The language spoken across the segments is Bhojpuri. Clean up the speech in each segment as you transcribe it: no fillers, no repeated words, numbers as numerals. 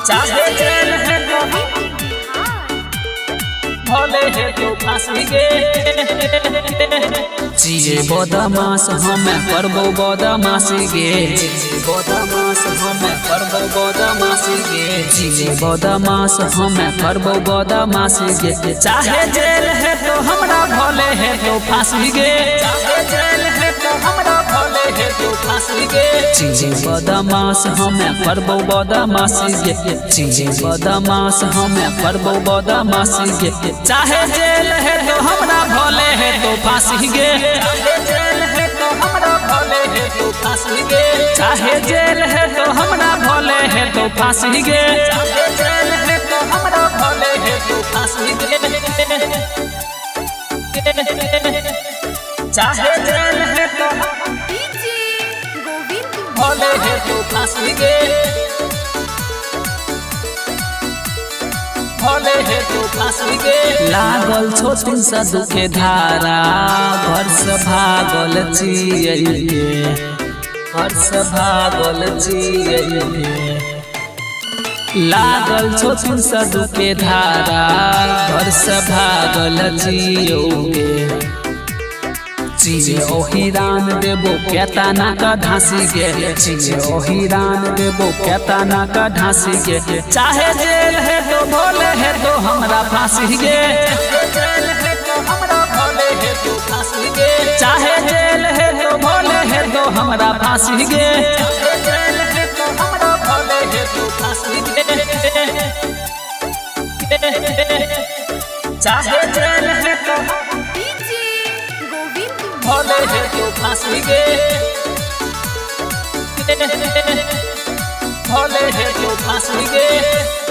चाहे जेल है तो भले है तो फांसी गे। जिए बदमाश हमें करबो बदमाशी गे। बदमाश हमें करबो बदमाशी गे। जिए बदमाश हमें करबो बदमाशी गे। चाहे जेल है तो हमरा भले है तो फांसी गे। चाहे जेल है तो हमरा भले है तो फांसी गे। जिए बदमाश हमें करबो बदमाशी गे। जिए बदमाश हमें करबो बदमाशी गे। चाहे जेल है तो हमरा भले है तो फांसी गे। चाहे जेल है तो हमरा भले है तो फांसी गे। चाहे जेल है तो हमरा भले है तो फांसी गे। चाहे जेल है तो हमरा भले है तो फांसी गे। चाहे जेल है तो भले है तो फांसी गे। भले है तो फांसी गे। लागल छोटू सा दुखे धारा घर से भागल जिये। घर से भागल जिये। लागल छोटू सा दुखे धारा घर से भागल जियोगे। जिये ओहिरान देबो केतना का ढांसी गे। जिये ओहिरान देबो केतना का ढांसी गे। चाहे जेल है तो भले है तो हमरा फांसी गे। जेल है तो हमरा भले है तो फांसी गे। चाहे जेल है तो भले है तो हमरा फांसी गे। जेल है तो हमरा भले है तो फांसी गे। चाहे जेल है तो भले है तो फांसी गे। भले है तो फांसी गे।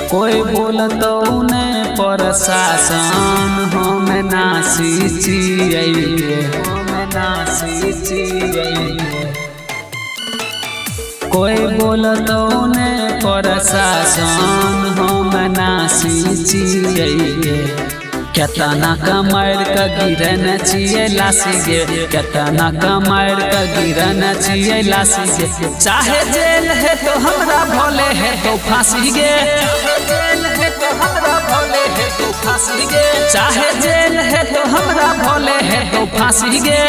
कोई बोलतो ने प्रशासन हमें नासी चिए। हमें नासी चिए। कोई बोलतो ने प्रशासन हमें नासी चिए। केतना कमर का गिरन चाहिए लाशी गे। केतना कमर का गिरन चाहिए लाशी गे। चाहे जेल है तो हमरा भले है तो फांसी गे। चाहे जेल है तो हमरा भले है तो फांसी गे। चाहे जेल है तो हमरा भले है तो फांसी गे।